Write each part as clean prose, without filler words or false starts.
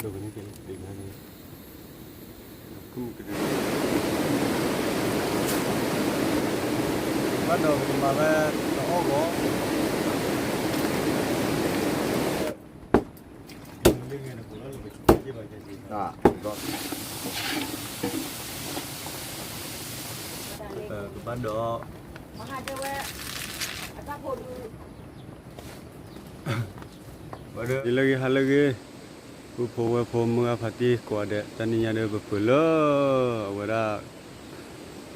đâu có những cái đỉnh này cũng cái bắt đầu thì mà về nó có liên hệ của nó là phải chụp cái bài gì à rồi cái bắt đầu đi lagi Pupu mga pati ko ada taninya ada berpula awara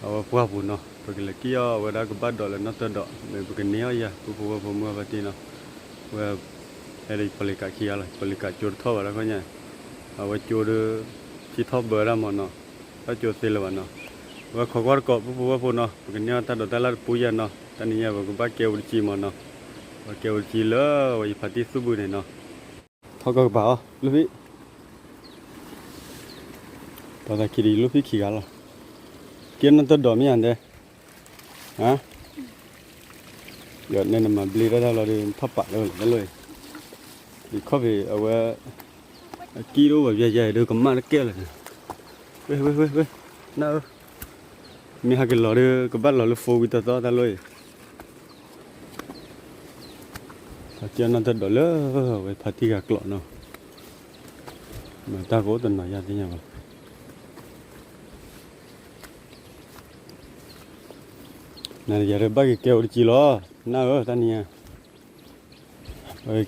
awa puah pun no pergi lagi ya awara kebat dol no terdok begini ya pupu mga pati no wa ada pelika kia lah pelika cur thau lah kau nya awa cur ci thau beram no awa cur silwa no wa khogor ko pupu no begini terdok talar puya no taninya kebat keu ci no wa keu ci la wa pati subuh ni no thau kau bảo lebih Pada kiri lu fikir kalau, kian nanti domi ande, ah, ya ni nama beli dah lalu papa lalu, di kopi awak kilo berjaya dia kemana ke lah, weh, nak, ni hak lalu kebat lalu fokus tu lalu, kian nanti dola, weh pati gak kelak no, mata kau tu nak jadi ni apa. Nãy giờ bác kêu đi chỉ lo, nào ở ta nè,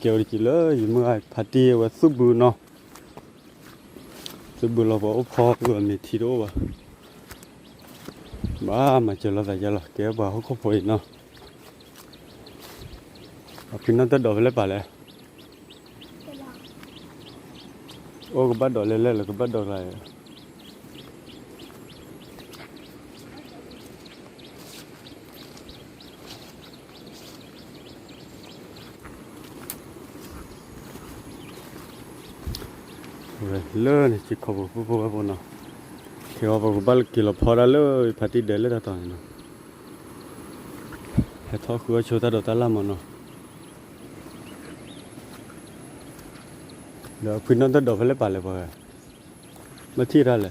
kêu đi chỉ lo, giờ mới phát đi và súp bự nó, súp bự là bảo phô rồi mình thi đấu và, ba mà chờ là kéo vào không phải nó, khi nó tới đổ lên bà lẽ, ô cái bắt đổ lên là cái bắt đổ lại. Lơ này chỉ có bộ nào khi họ vào bao kilo phở lơ phải đi để lên đó thôi nó hết thọ cứ cho ta đầu ta làm mà nó đó khi nó tới đầu phải lấy bà lại vào mà thi ra lại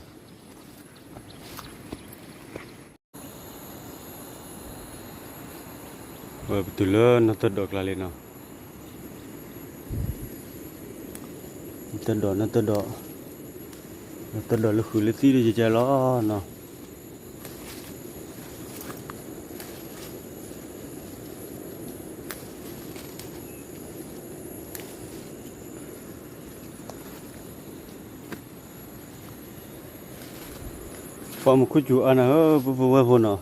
rồi từ lơ nó tới đầu lại nó nó tới đó lúc khử lấy xí đi chơi lo nó qua một chút ăn hả vô nó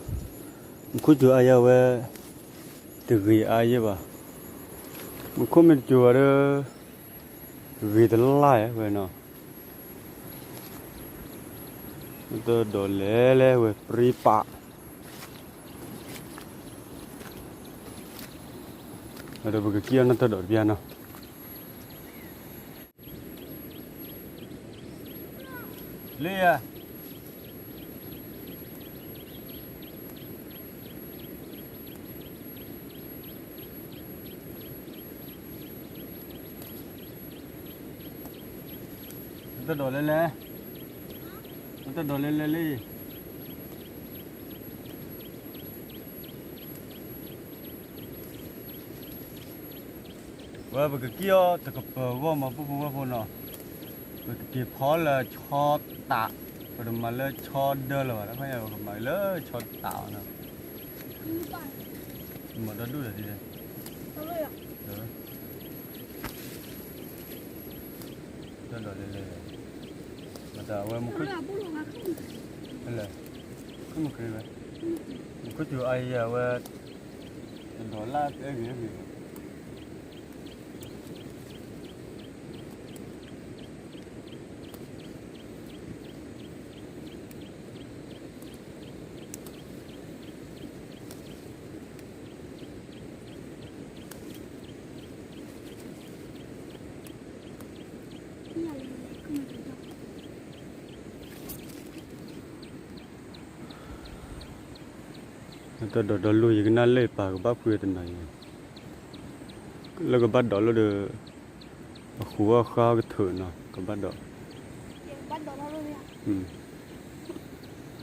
một chút ai về từ gì ai vậy bà một chút mình chùa đó vì thế lại vậy nó tôi đổ lẻ về pripa rồi bây giờ nó tôi đổ bia nó lia tôi đổ lên tôi đổ lên đi và cái kia từ cái bờ mà bùa nó cái kia khó là cho tạ rồi mà là cho đơ rồi đó phải không mà là cho tạo nữa mà đó đủ là gì đây tôi đổ lên mà ta qua một chút hay là có một cái vậy một chút chưa ai giờ qua đổ la cái gì tôi đổ lui cái nát lê bà cái bắp khuya thế này,แล้วก็บัดดอกแล้วเด้อขัวข้าวก็เถินเนาะก็บัดดอก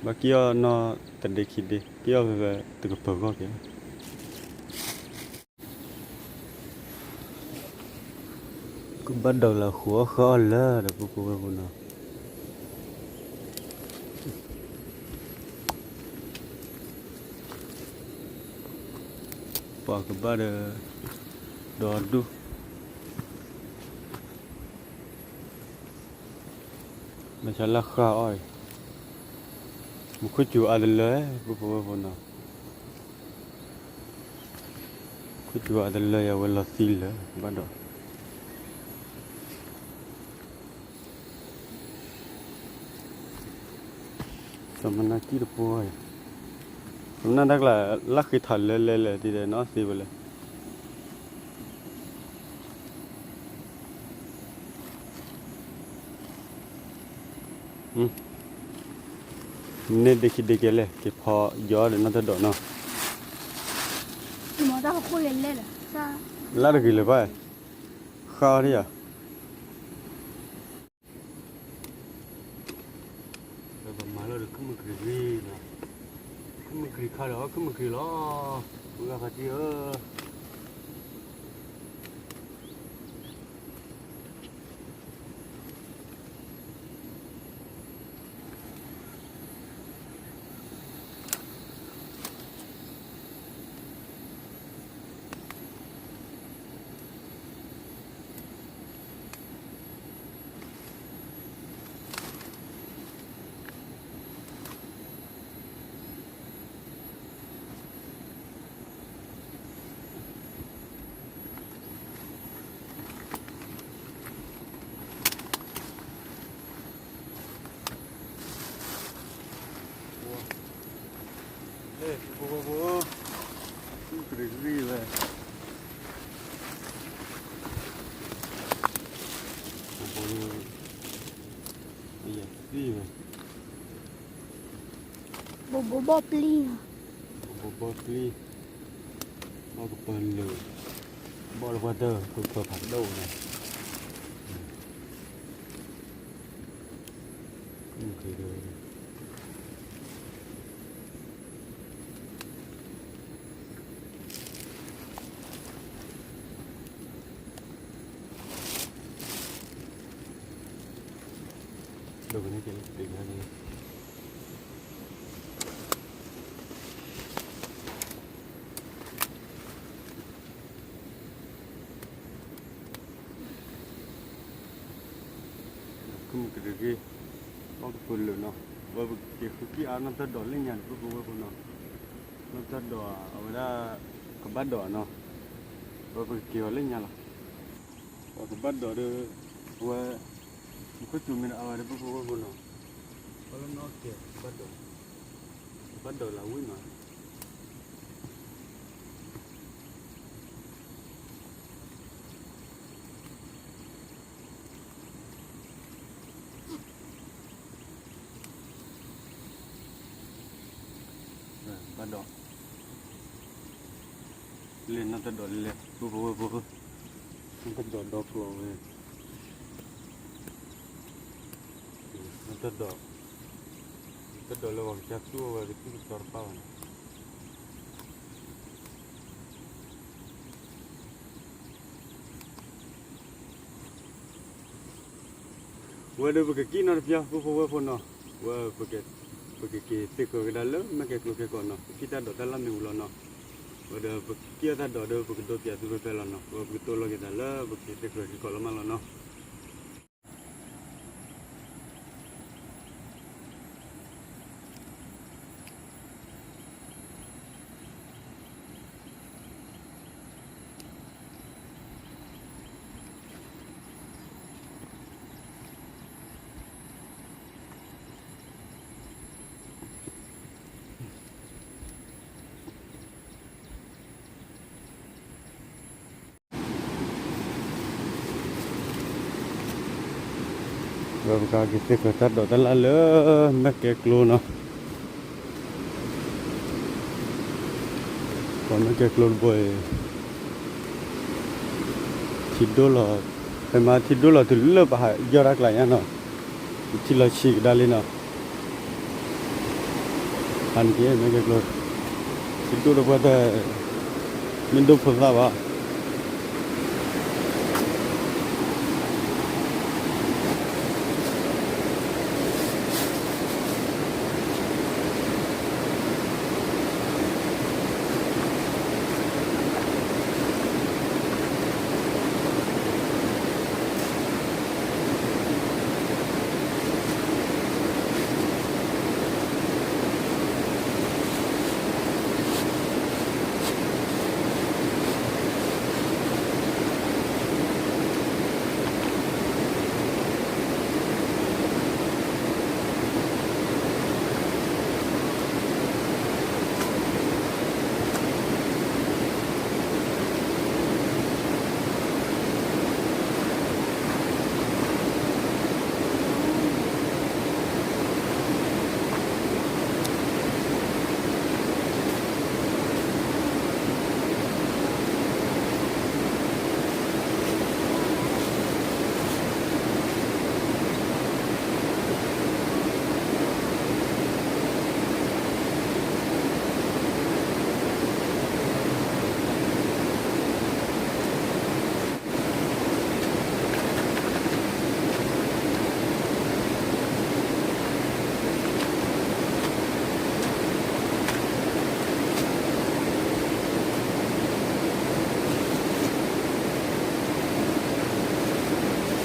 Ba kia nó tận để khít đi kia về từ cái bờ có kìa cũng bắt đầu là khó khó lơ được cô nó bỏ cái bắt đồ đu mà chả là khó oi một cái chỗ ăn lấy cô nó cái chỗ ăn lấy à là xí lấy bắt đầu xong nó chỉ được bôi nó đang là lắc cái thật lên thì để nó xí vậy nên để cái này cái phò gió để nó tự đổ nó mà tao không lên lên sao lá được gìเลยvậy kho đi à rồi mà nó được cái mực gì nè cái mực gì kho đó cái mực gì đó vừa phải đi ơ bố cái gì vậy bố bây giờ gì vậy bố bố pli bố pli nó có phần lửa bò qua tờ có phản đầu này không thể được đâu cái này cái đỉnh ra đi không cái gì bao phần lửa nó và cái áo nó thật đỏ lên nhàn của cô nó thật đỏ ở đây có bát đỏ nó và kiểu lên nhàn là và có bát đỏ được và cái chùm mình ở đây bố nó kalau nó kìa bắt đầu là quý mà bắt đầu lên nó bắt đầu lên bố nó bắt đầu đọc rồi nó bắt đầu là waktu itu waktu itu terpal waduh begitu nor pia bố nó wah begitu teko ke dalam make ke kono kita dot dalam ni ulo no waduh begitu ta dot begitu pia tu pela no begitu lo ke dalam begitu teko ke kono malo no rồi cả cái tết của tết đó ta là lỡ mấy cái luôn nó còn mấy cái luôn về thịt đô là phải mà thịt đô là từ lỡ bà do rác lại nhá nó thịt là chỉ đa lên nào หันเกี่ยไม่เกี่ยวสิ่งตัวเราแต่มันดูฟุ้งซ่านวะ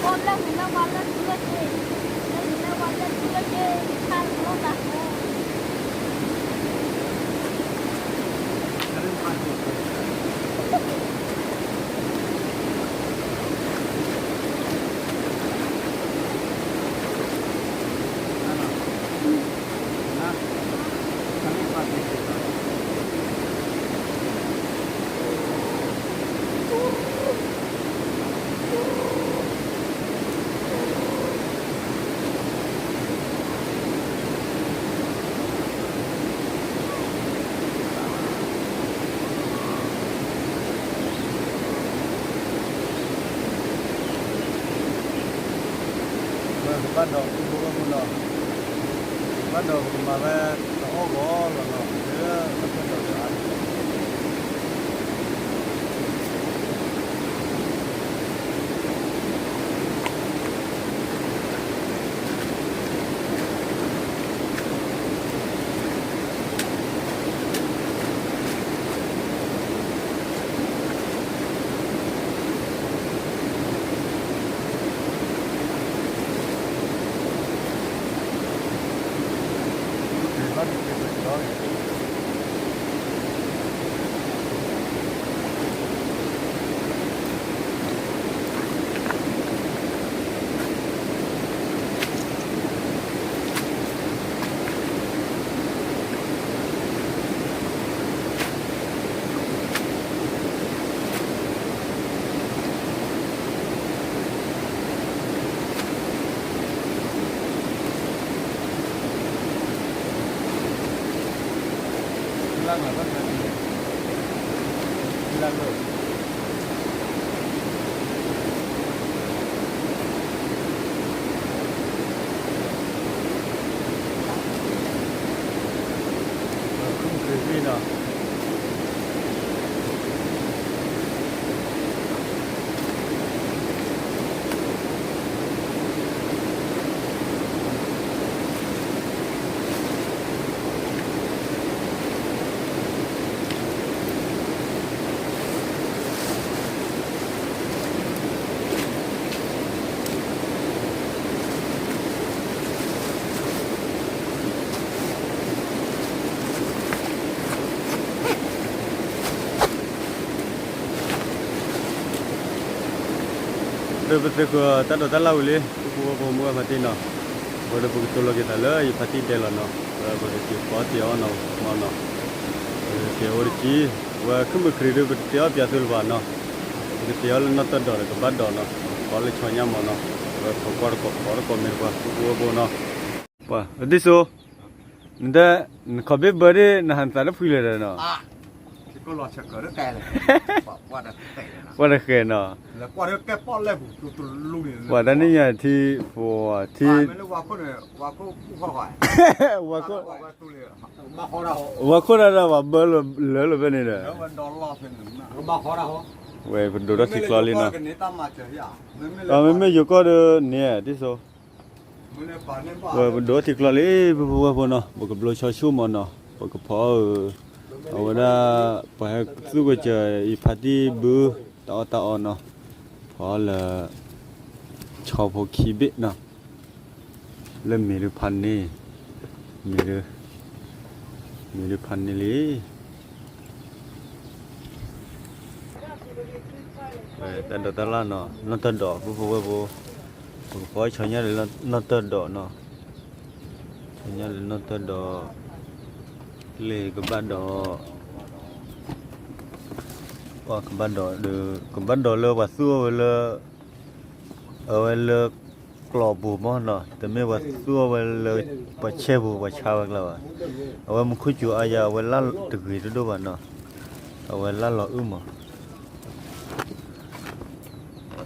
คนเล่นหินละวันเล่นเล่นเองเล่นหินละวันเล่นเล่นเองทางโน้นนะ บ้านดอกบุกมันดอกบ้านดอกมาแม่ตะอ้อก็หล่อเนื้อมันเป็นดอกอันบ้านเป็นดอก Lang là rất là lang rồi. Không cười gì nào. Rồi bây giờ ta đổ ta lâu đi, cô mua phát tin nào, bây giờ bữa tôi lagi thà lỡ, phát tin đây là nó, bây giờ chỉ có tiêu nó, mà nó, tiêu ở chi, và không bị khử được tiêu bia tôi vào nó, cái tiêu nó ta đổ cái bát đổ nó, có lấy cho nhau mà nó, và có mình qua, cô nó, và đi số, nè, có biết bữa đi, nè hắn ta đã phi lên rồi nó, ก็รอเช็คก็ได้แก่เลยว่าได้แต่นะ ว่าได้เคยเนาะ แล้วก็ได้แก่ป้อนแล้วตัวลูกนี่ ว่าตอนนี้เนี่ยที่พอที่ ไม่รู้ว่าคนเนี่ยว่าก็ผู้พ่อก่อน ว่าก็ ว่าตัวเลยมาขอเรา ว่าคนอะไรว่าเบลเลยเป็นนี่เด้อ แล้วมันดอลลาร์เป็นหนึ่งนะมาขอเรา เว้ยดูรถที่คลอลินเนาะ กันนี้ตามมาเจออย่า ไม่อยู่ก็เด้อเนี่ยที่โซ มึงเนี่ยป่านเนี่ยป่า ว่าดูที่คลอลิว่าพอเนาะบอกกับโลชอชูมันเนาะบอกกับพอเอาว่าไปสู้กับเจออีพาร์ตี้บูตาเนาะพอละชอบพอคีบิเนาะเริ่มมีรูพันนี่มีรูพันนี่เลยแต่ดอกตะล่าเนาะนอตดอกผู้พอชเนี่ยเลยนอตดอกเนาะชเนี่ยเลยนอตดอกเลยกับบ้านดอกว่ากับบ้านดอกเด้อกับบ้านดอกเลยว่าสู้เลยเลยกรอบบูมเนาะแต่ไม่ว่าสู้เลยปะเชบูปะชาวกันแล้วเอาไว้มันคุยอยู่อายาเวลาตึกหิดด้วยเนาะเอาเวลาเราอ่ะ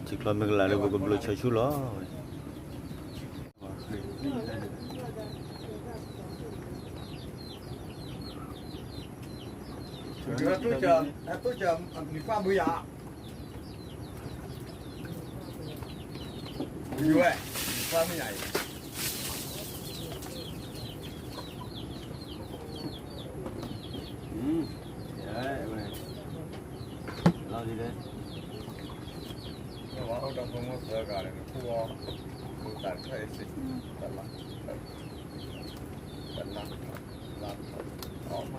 ที่คลอไม่กล้าเลยบอกกับลูกชายชูล้อ tôi chờ đi qua bây giờ như vậy qua bây giờ Lao đi đấy. nó vào trong không có sờ cả này nó cua cua tạt cái gì tạt lắm làm đó mà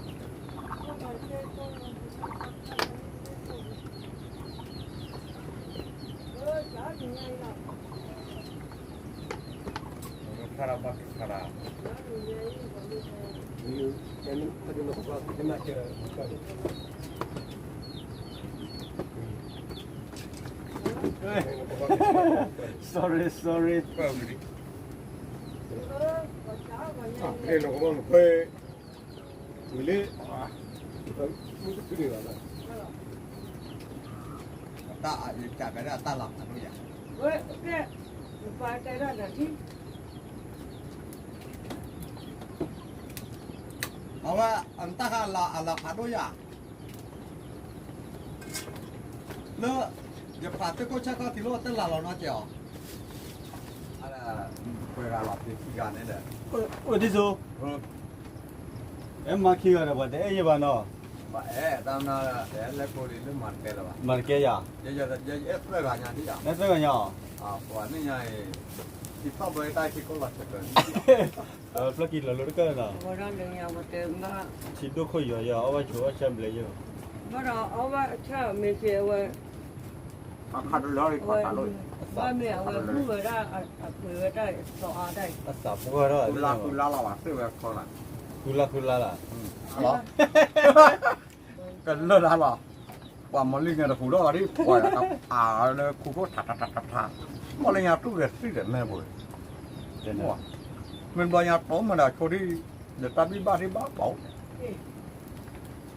khara bak khara Sorry. đây nó có một phê người lý ta chả cái là ta làm nó vậy phải cái đó là chứเอาว่าอันตาฮาลาอัลลาพัดด้วยอ่ะเนอะอย่าพัดตะโกชักก็ที่โลดตั้งหลาเราเนาะเจ้าอะไรเวลาหลับที่การนี่แหละ 어디서? 엠마 키가라 봐대. 에 봐너. ว่าตามนั้นเดี๋ยวเล็กคนนี้มันเกล้า 말게야. เยอะเพื่อนงานที่อ่ะ 내서가냐? วันนี้ไงที่เข้าไปใต้ที่ก็หลับเกิน 플라키 럴러르까나. mà ra đường nhà mà tiền mà 지도 코여야 어와 좋아 cham블레요. mà đó ở ba cha mình sẽ về ขัดร้อยขัดร้อย ba mẹ về cũng về ra về đây sọ đây 아싸 뭐가라. คุณลาเราอ่ะซื้อแบบคนละ 굴라라. เหรอกันเลิศแล้วว่ามันลิงเนี่ยครูรอที่ปล่อยครับเลยครูก็ถัดมันเลยอยากตู้เด็ดที่เด็ดแม่บ่อย 되네. มันบ่อยากป้องมันอะคนที่เด็ดตาบีบ้าที่บ้าเปล่า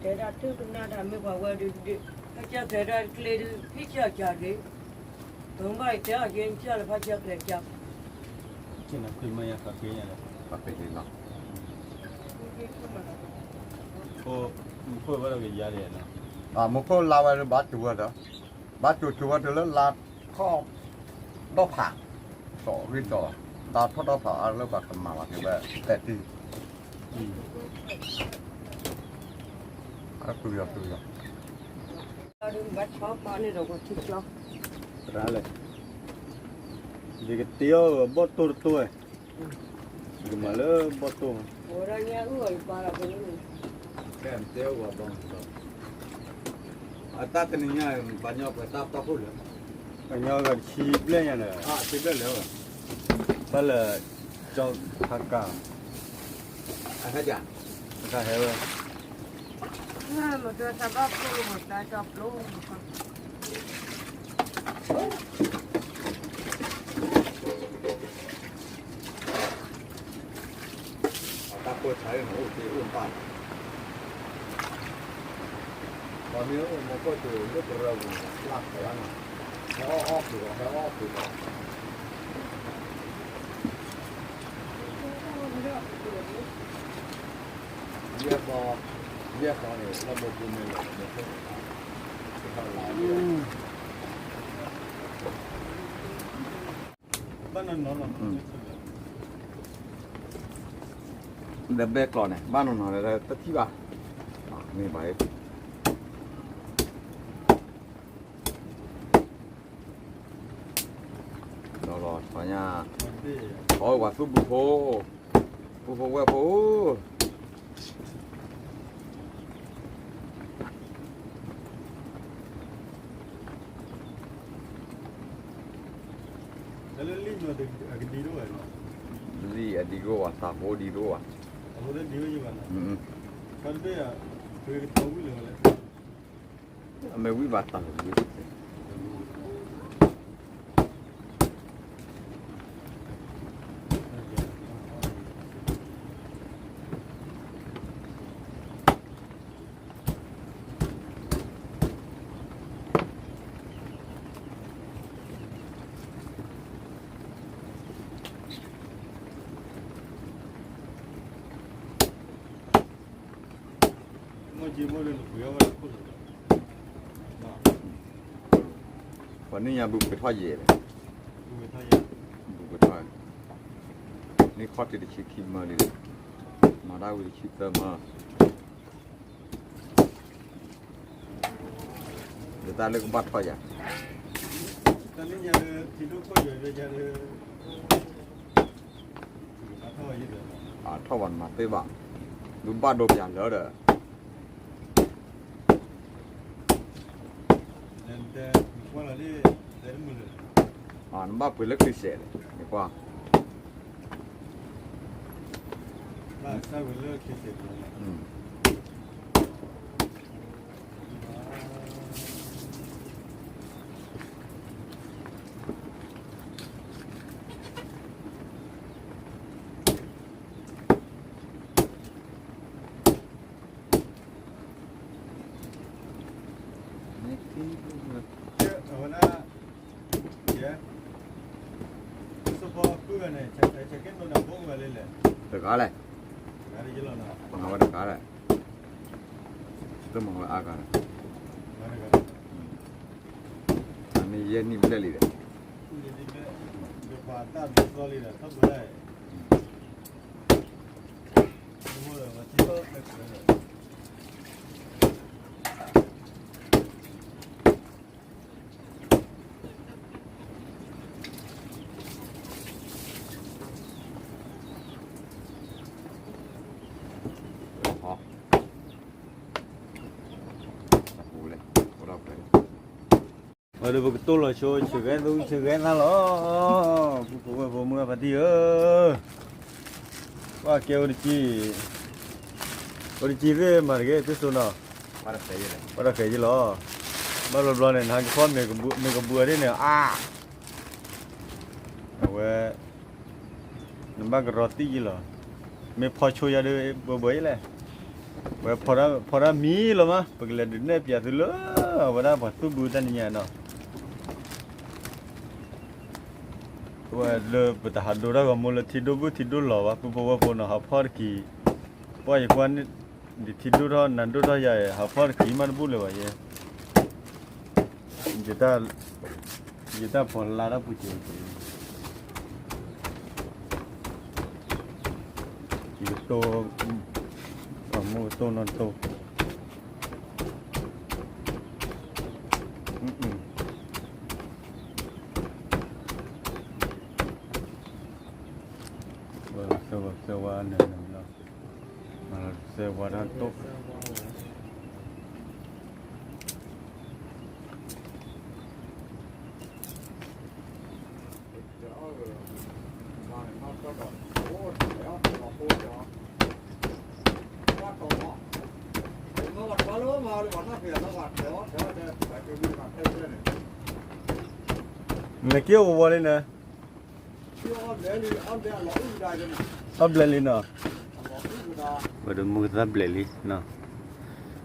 thế ra trước chúng ta đã mới vào về đi cái cha thế ra cái đi phía cha cha đi đúng vậy thế ở trên cha là phải cha cái cha 지나 그마야 카페냐. ก็เป็นอย่างนั้น 코 뭐라고 이야기해나. มันก็ลาไปบ้าจัวเด้อบ้าจัวเด้อแล้วลาข้อดอกผักต่อขึ้นต่อตาทอดดอกผักแล้วก็ทำมาว่าที่ว่าแต่ที่ก็คือ đừng bắt pháo mà này đâu có thích cho Rale. Diga tio botor tu eh. Gimana botor? orangnya ui para ini แก้มเตี้ยวกว่าบ้างตาตัวนี้เนี่ยปัญญาไปตาพูดเลย Kanya kan cible nya na. คิดได้แล้ว Bala jong thaka. อะไรอย่าง Ka hewa. mà tôi sao bác cô một cái chọc luôn ตาเปิดใช้โอ้โหอ้วนป้า ตอนนี้มันก็จะเลือกเราหลักแล้วนะแล้วออกอยู่แล้วออกอยู่เรียกบอเรียกตอนนี้ระบบดูไม่หลงเนี่ยเท่าไหร่ บ้านนั้นเนาะ เด็กเด็กก่อนเนี่ยบ้านนอนอะไรตัดที่บ้านนี่ไปรอปัญญาโอ้ยว่าสู้บุโพว่าโพแล้วลิ้นมันดึกดีด้วยเนาะ นี่อดีก็ว่าตาโพดีด้วย เอาเรื่องดีไว้อยู่กันนะกันเบี้ยคือท้องวิ่งเลย ไม่วิบัติต่างกันมันจีมันเรื่องคุยเอาไว้พูดเลย วันนี้ยังบุกไปทอดเย่เลย ดูไปท่า บุกไปทอดนี่ข้อที่ได้ชิคกี้มาเลยมาได้วิธีชิคกี้มาเดี๋ยวตาเลิกบัดทอดอย่าง ตอนนี้ยังที่ลูกก็อยู่ยังท่าอยู่เลย ทอดวันมาเตะบ้างดูบัดโดบอย่างแล้วเด้อ แต่ว่าอะไรแต่ละมือ น้ำบ้าเปลือกที่เสียเลยนี่กว่า บ้านสร้างเลิกคิดเสร็จแล้ว เอาหน้าเดี๋ยวสปอร์ตเพื่อนเนี่ยจะเก็บตัวหนักพวกมาเลยแหละ เด็กอะไร งานนี้เยอะแล้วนะ ปังเอาเด็กอะไรต้องมองอาการ งานนี้ก็ อันนี้เย็นนี่ไม่ได้เลย คุณจะดิ้นเลยเดี๋ยวผ่านตามที่ซอลี่นะทับไม่ได้ดูว่ามาที่ก็ไม่เป็นไร พอหูเลยเราไป ở đây bực tôi là chơi chơi cái nào đó phụ mưa phải đi ơ qua kêu đi chi về mà cái thứ số nào มาได้ใส่เลย bắt đầu cái gì lo bắt đầu này hàng con mình còn bừa đấy nè vậy nó bắt cái roti gì lo mình phơi chui ra đây bừa bới này vậy phơi ra mì lo mà bực là đến đây bây giờ lỡ vậy đó phải tôi bừa ta nhà nóว่าเลยแต่หาดูได้ก็มูลที่ดูหล่อวะปุ๊บว่าพวกเราหาพอดกี่ว่าอย่างวันนี้ที่ดูท่อนั่นดูท่อใหญ่หาพอดกี่มันบุญเลยวะเย่จิตาผลลาได้ปุ๊บจีโตมูโตนนโตsewa ne la mal sewa dan to ne kêu vô lên nè ấp lên đi nào và được mua ấp lên đi nào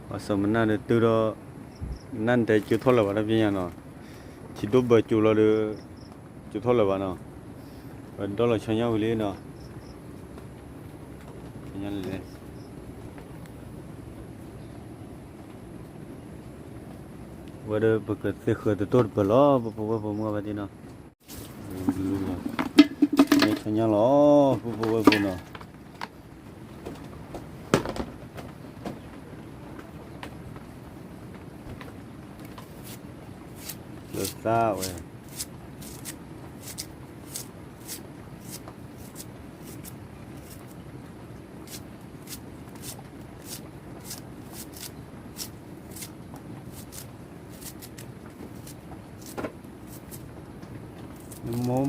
và sau mình ăn được từ đó นั่นแต่จุดทอดแล้ววะนะพี่ยังเนาะที่ดูเบอร์จุดเราเดือจุดทอดแล้ววะเนาะวันดอลลาร์ชันยาวเลยเนาะชันยาวเลยว่าเดือปกติเคยตัวตัวเปล่าผมว่าแบบนี้เนาะนี่ชันยาวล้อผมเนาะเลือกซ่าเว้ย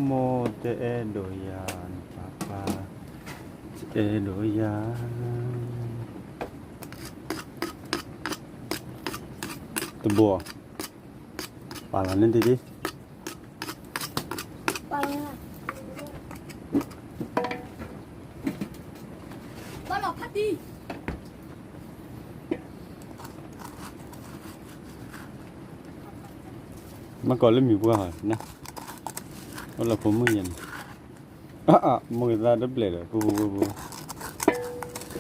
โมเตเอโดยานปาเอโดยานตัวบัวปาลันนั่นดิ ไปค่ะบ้านหลอกพัดดี เมื่อก่อนเล่นมีบัวเหรอนะวันละผมมึงยันมึงได้ดับเบิลเลยปู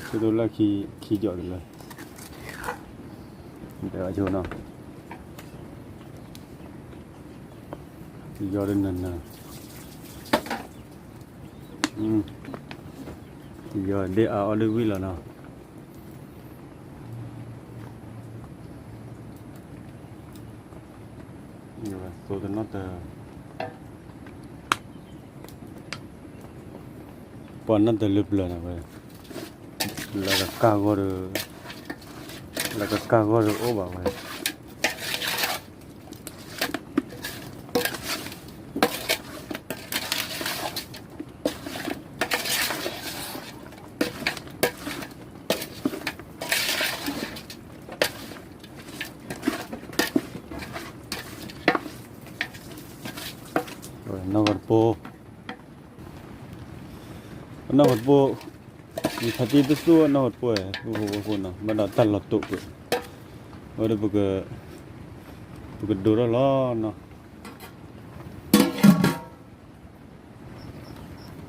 คือตัวละขี่จอดเลยเดี๋ยวโชว์เนาะขี่จอดนั่นนะขี่จอดเดี๋ยวเอาเลยวิ่งแล้วเนาะนี่ว่าโซตันนอตปอนนั่นแต่ลึกเลยนะเว้ยแล้วก็กากอร์โอ้บ้าเว้ยนอกจากโปมีพัดที่ตัวส่วนนอกจากโปคนน่ะมันเอาตัดหลอดตุกเอาได้บุกดูแล้วเนาะ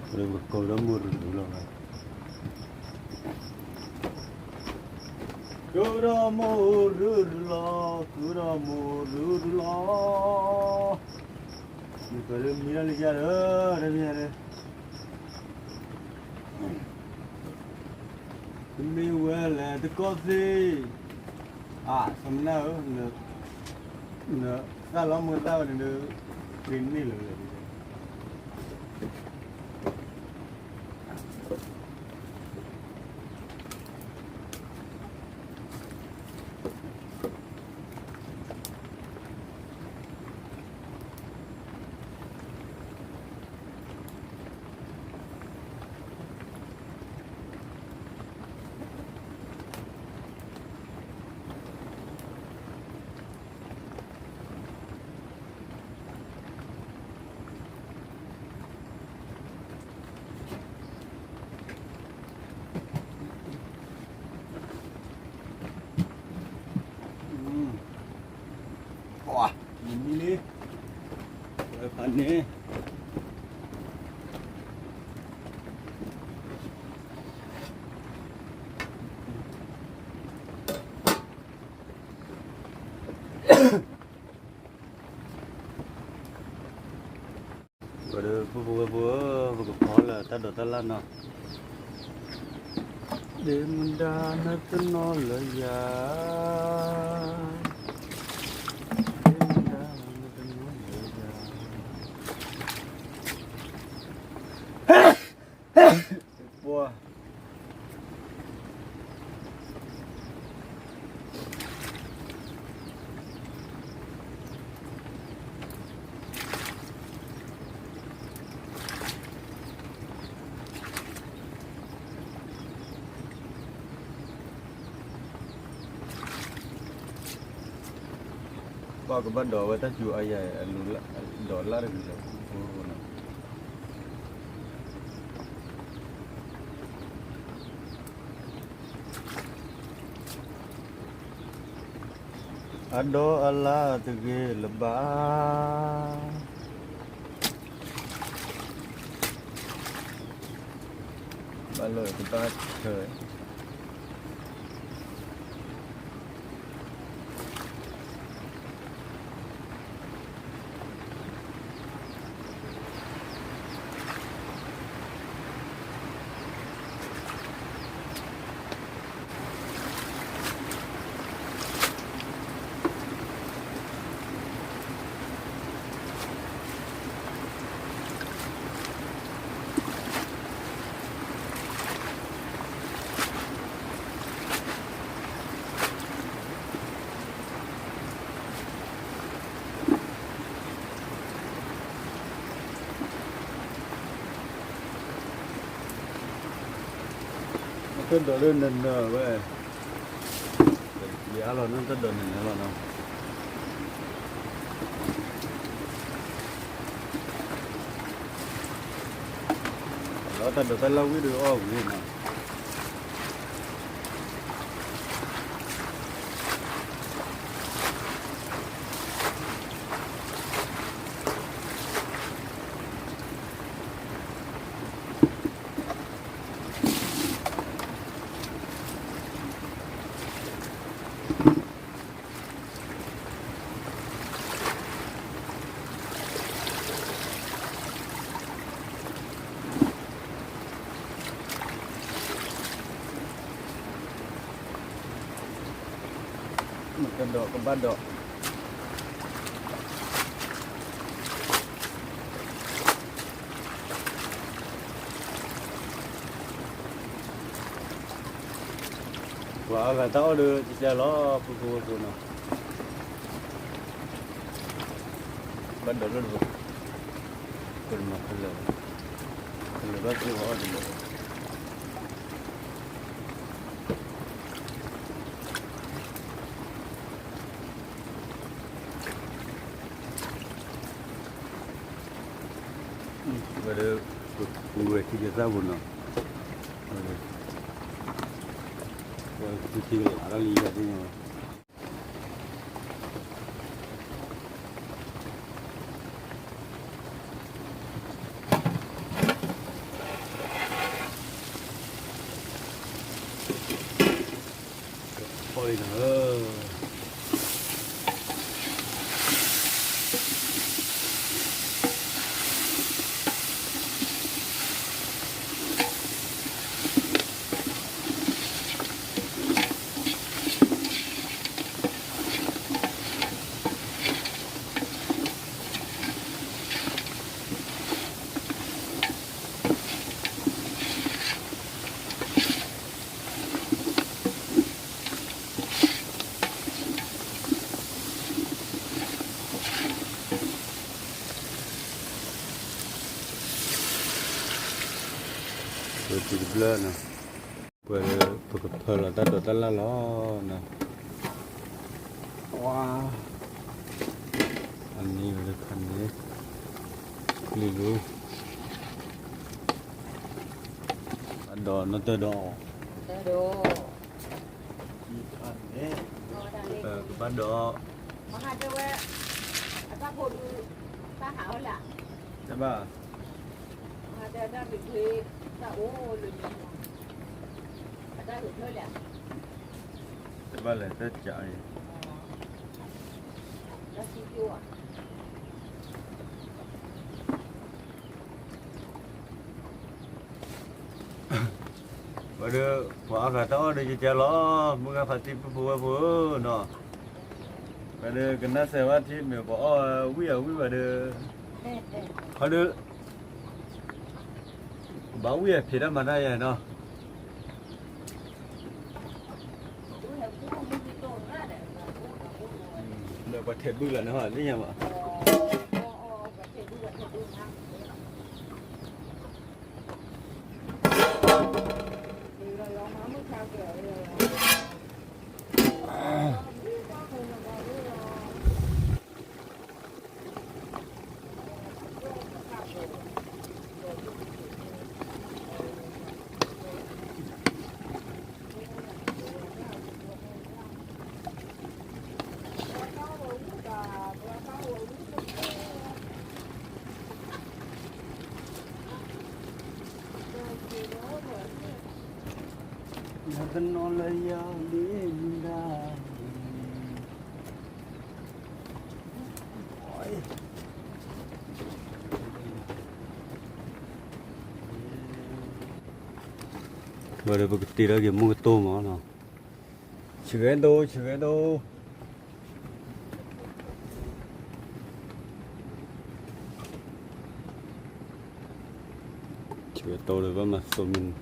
เอาได้บุกเขาได้มือดูแล้วไงกูรามูรุลามีก็เริ่มมีอะไรกันเริ่มมีอะไรมีเวลาตะกอสิสำนักเนอะถ้าเราเมื่อตาวันนี้กินนี่เลยนี่พันนี้ก็เดี๋ยวพวกพอแล้วตัดดอกตัดล้านเนาะเดินมันดานักนอนเลยยาบัวป้าก็บ้านดอกว่าถ้าอยู่อะไรลุ้นละดอกละเรื่องเดียว ado Allah tege lebah baloi kita chơi tên đó lên nền vậy giá rồi nó tên đó nền rồi nó đó tên đó tên lâu cái đứa ô gì mà cái độ có ba độ quả là tao đưa chỉ cho nó phụ nó bắt đầu luôn còn mà không lỡ bắt cái họ thì pada gue tiga tahun no. Gue tiga orang lihat ini. Ôi giời. Thì blur nè, vừa vừa là ta được ta la lo nè, wow, anh này được anh này, liu, anh đỏ nó tơ đỏ, anh này, bắt đỏ, thế ba. Ada beli tahu lebih. Ada betul ya. Ba lại tới chạy. Dah situ ah. Ada quả cả tao ada chơi lo, mua phải tìm phù nó. Ada kena sewa thì mình bỏ quý ada. Ada bảo quý phía đó mà đây nó. Được có thể bự là nó hỏi đấy nhỉ mà. Natanolaya linda. Bây giờ cái tì đó kìa mua cái tôm mà nó chứa đâu chứa tô rồi vào mà số mình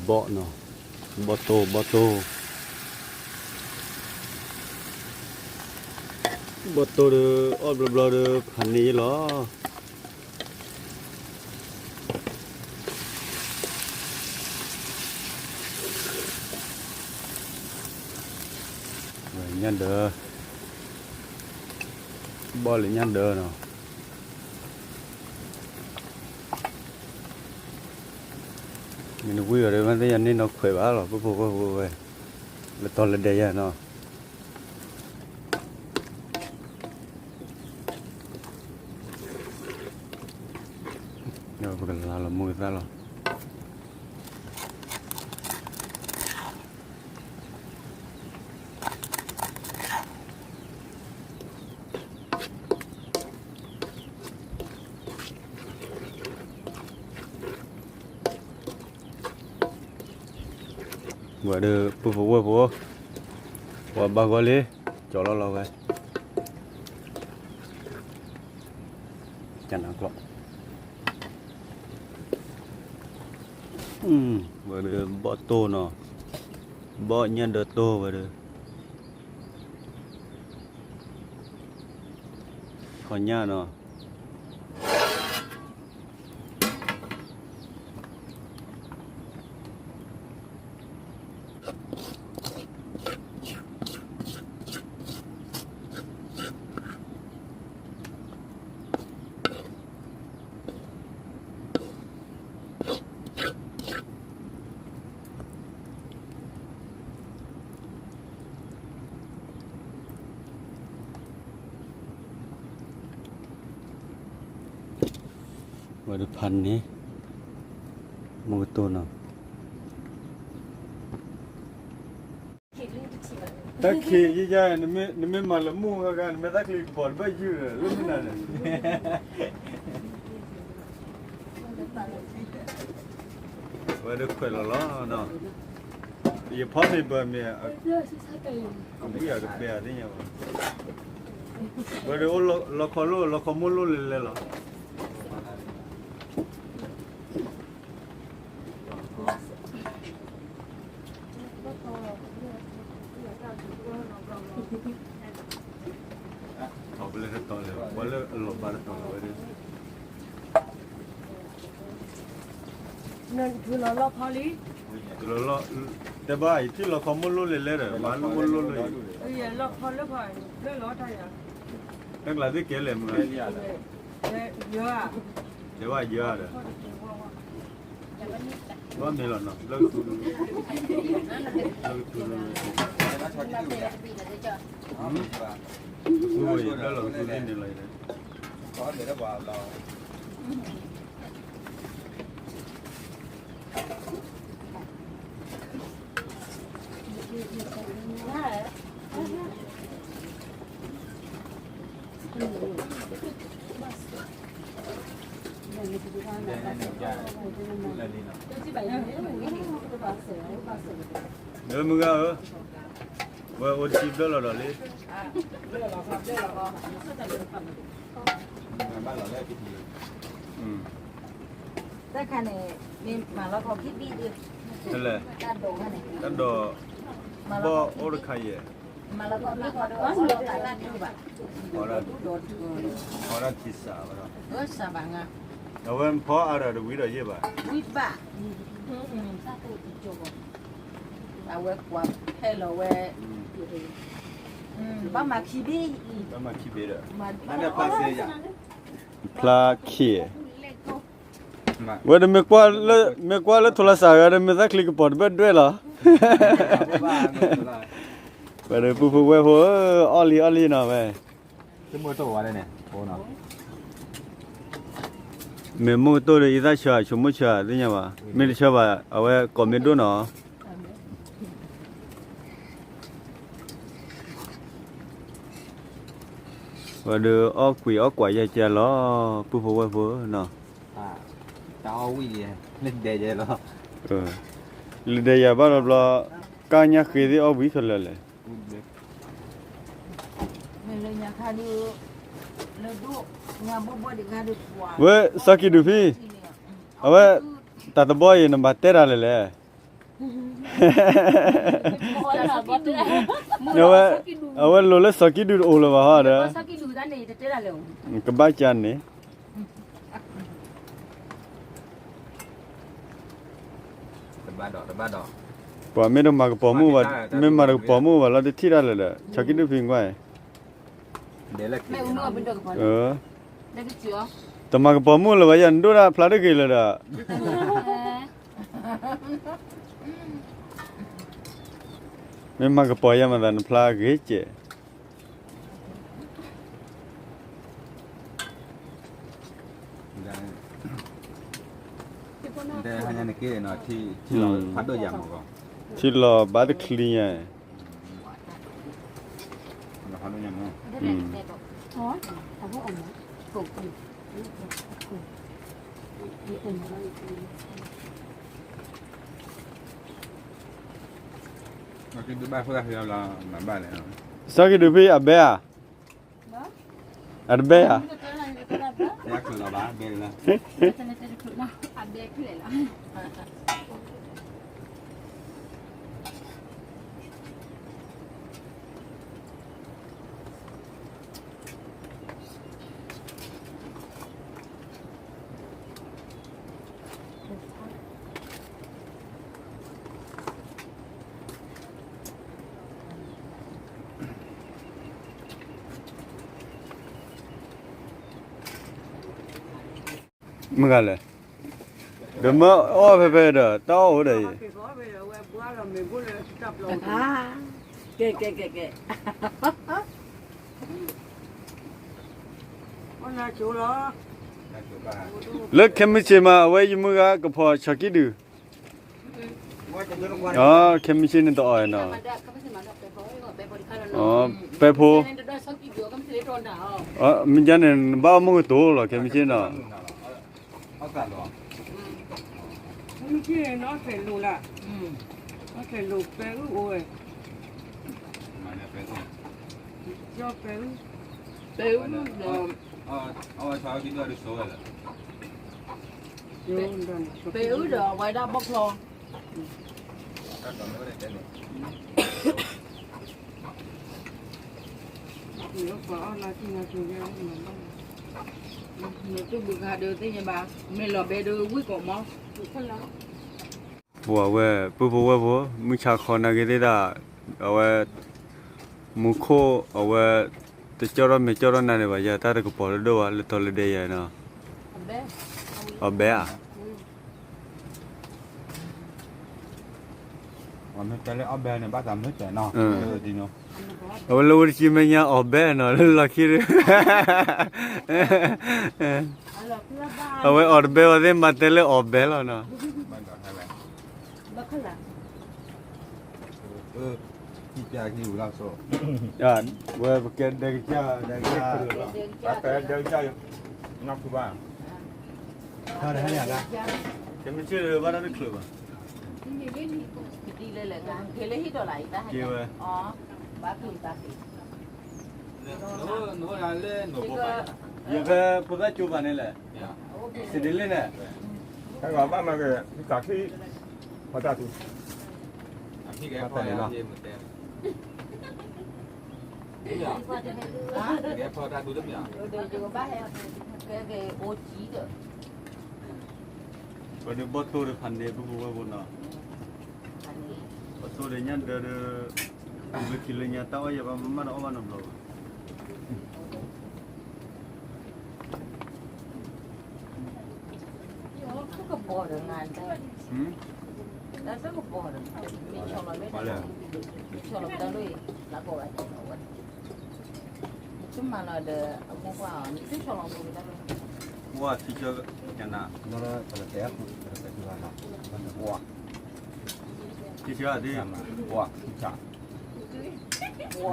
bọ nó bọ tô bọ tô được ốp bờ được hành ní đó nhân đờ bọ lại nhân đờ nào mình vui rồi mà thấy anh ấy nó khỏe bá rồi bố về là to lên đây à nó rồi bây giờ là mua ra rồi vừa được bố và ba gọi đi cho nó lâu vậy chẳng nào lọ vừa được bọ tô nó bọ nhân được tô vừa được khỏi nhà nó vừa đượcพันนี้mua tô nào ta khi như vậy nên mà là mua cái này ta khi bỏ bao nhiêu rồi lúc nào này vừa được khỏe là nó giờ phá đi bờ mẹ không biết được bè thế nhau vừa được lo khó mua luôn lên là boleh retol boleh lo barat tol boleh nên cứ lo phá lý lo te ba itu lo kamu lo lele re malu lo lo giờ lo phá lý phải lo thay à các là cái kia làm rồi giờ à để ba giờ rồi ba mẹ lo nó lo tu ôi đó là tu đi này có để nó vào lò Nếu mưa ở vừa ôn chip đó là điแต่ค่ะเนี่ยมีมาแล้วเขาคิดดีดี นั่นแหละ ด้านโดค่ะเนี่ย กันดอบ่โอรคาย มาแล้วก็มีเขาโดนด้านนี้แบบ พอละ โดน พอละทิศาบ่ล่ะ สบายอ่ะ แล้วเว้นพออะไรดูวิดเยอะบ่ วิบะเอาไว้กว่าให้เราไว้ บ้ามาคีบี ဘာမှဖြစ်ပေတော့ มา အဲ့ဒါပါစေရ พลาเขีย မ เวลาไม่กว่าแล้วโทรศัพท์ก็ไม่ได้คลิกปอดเบ็ดด้วยเหรอ ဘာလို့လဲ เวลาผู้เว้ยหัวออลี่เนาะเว้ย ဒီမို့တော့ဝါလဲနေဟောနော် เมมูตัวเลยอีตาชัวชมุชัวนี่ไงวะไม่ได้ชัวว่าเอาไว้คอมเมนต์ด้วยเนาะว่าเด้อออกคุยออกกว่าใจๆล้อผู้เว้ยหัวเนาะ อ่าတောင်းဝီလေလက်တဲ့ရလော ลีเดียบ้านเราการยักษ์คือเอาวิสุทธิ์เลย ไม่เลยเนี่ยค่ะดูแล้วดูงานบ่ได้งานดูกว่า เว้ยสักกี่ดูพี่เอาไว้ตัดบอยนับบัตรเตอร์อะไรเลยเอาไว้โลเลสักกี่ดูโอเลวะฮะเด้อ สักกี่ดูด้านนี้จะเจออะไร กบ้าจันนี่ တပတ်တော့ ปอไม่ต้องมากระป๋อมูว่าไม่มากระป๋อมูว่าเราได้ที่ได้เลยแหละสักกี่ดูพิงไว้ เดี๋ยวละ แม่อุ้มเอาเป็นดอกก่อนได้กี่จิ๋ว แต่มากระป๋อมูเลยว่ายันดูนะพลาดกี่เลยด่ะไม่มากระป๋อยังมาดันพลาดกี่เจ แต่ฮันยันเกเนาะที่เราพัดด้วยยามก่อน ที่เราบัตรคลีน เราพัดด้วยยามเนาะ อ๋อแต่พวกอ๋อปลูกกันนี่เป็น เราคิดดูบ้านเพื่อที่เรามาบ้านเลย สักกี่ดูพี่อับเบ้อะอับเบ้อะ อยากคือเราบ้านเบลละ อันเด็กเลยล่ะ มึงอะไรเดี๋ยวมาอ้อเพ่ๆเด้อต้อหัวเด้อ อ่าเก๋ วันน่าจูเหรอ เลิกเข้มไม่ใช่มาเอาไว้ยังมึงก็พอชักกี่ดูอ๋อเข้มไม่ใช่นี่ต่อเนาะอ๋อไปโพอ๋อมันจะเนี่ยบ้ามึงก็โตหรอเข้มไม่ใช่เนาะ เอากันหรอ ไม่ใช่น้องเสร็จลูละน้องเสร็จลูเปรูโอ้ย มาเนี่ยเป็น ยอเปรู เป๋ว เอาไว้เช้ากินด้วยดิโซ่เลย โยนดัน เป๋วเดี๋ยวไว้ได้บอกลอง ถ้าตอนนี้ไม่ได้เต้น เดี๋ยวฝาเอาลาที่นาจูเนี่ยมันบ้าง nhiều cái bữa gà đưa tới nhà bà mình là bé đưa quý cổ máu không lắm บัวเว้ยปุ๊บบัวมึงชาคอนาเกเดดาเอาไว้มุโคเอาไว้แต่เจ้าเราไม่เจ้าเรานั่นเลยว่าอย่าตาตะกปอลด้วยว่าเลยตอเลยเดียเนาะ bé เอาเบ้อะ วันนี้จะเล่นเอาแบนเนี่ยบ้านทำนึกแต่เนาะดีเนาะ เอาเราวันที่มันยังเอาเบ้เนาะแล้วเราคิดเอาไว้ออดเบ้ว่าเดี๋ยวมาเตะเลยออกเบ้แล้วเนาะ บ้านก่อนให้แล้ว bác khá là ที่แจกที่อยู่ล่าโซ่ อ่าเว้ยเกณฑ์เด็กจ้าเด็กจ้า แต่เดี๋ยวจะนับคือบ้านถ้าได้ให้อย่างละ จะไม่เชื่อว่านั่นคือว่า đi lên là ngang khi lấy hít rồi lại ta hay bác thì ta thì หนูอยากเล่นหนูบอกไป อย่าไปพูดได้จูบอันนี้แหละสิเดลิเนี่ย ถ้าก่อนบ้านมาเกิดจากที่พระเจ้าถูก พี่แกพอแล้วเยี่ยมเหมือนเดิมแกพอได้ดูทุกอย่าง rồi đều chưa bác hay cái ô chí được วันนี้บอสโตเดือพันเดียบพูดว่าบุญเนาะบอสโตเดือยันเดือ ไม่คิดเลยเนี่ยแต่ว่าอย่ามามันเอามันเอาเรา ก็พอเรื่องงานได้แล้วก็พอเรื่องมีชอบเราไม่ได้มีชอบเราได้เลยแล้วก็อะไรต่อวันจุ่มมาเราเดอเอาพวกว่ามีชอบเราไม่ได้เลย ว่าที่เจอกันนะ nó là té là thứ hai nào nó qua ที่เจอที่ qua chả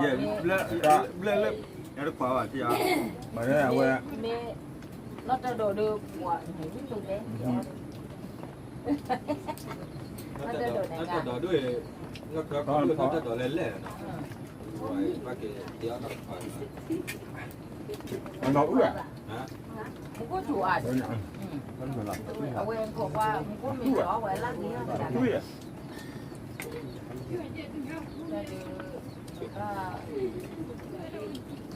เย่เล่ยังได้กว่าที่อ่ะ mà đây là quê nó cho đồ được quả những cái đồ đấy nó cho đồ này cả ด้วยแล้วก็เขาจะต่อเล่นๆไว้ว่าเดี๋ยวต้องคอย nó nấu rồi không có chủ ảnh rồi nhận vẫn phải làm ở quê em thuộc qua không có mình đó quay lát đi hết chui à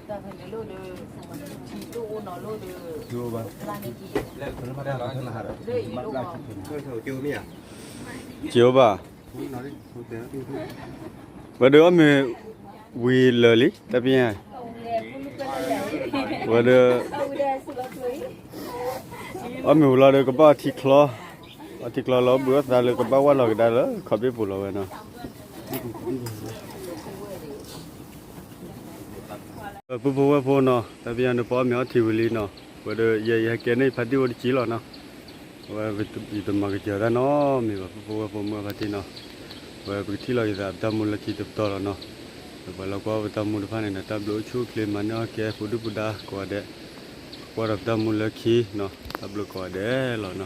ta phải lôi được chỉ tu nó lôi được chưa bao là cái gì lên nó bắt đầu nó là đây lúc mà thôi thôi chưa mi à chiều bà nói đi không té đi và đứa mình vì lời lý tại vì này và đứa ở mình là được cái bao thịt lò lò bữa ra được cái bao qua lò cái đó khỏi biết phụ lò vậy nào bố nó tại vì nó bỏ mèo thì vì nó và đứa giờ cái này phải đi vào chỉ lò nó và vì tụi mà cái chờ đó nó mình bảo bố mua phải nó và cái thì là cái tao mua là chỉ tập to là nó và là qua tao mua được phải này là tao lối chú lên mà nó kia phụ được bữa qua đấy qua tao mua là khi nó tao lối qua đấy là nó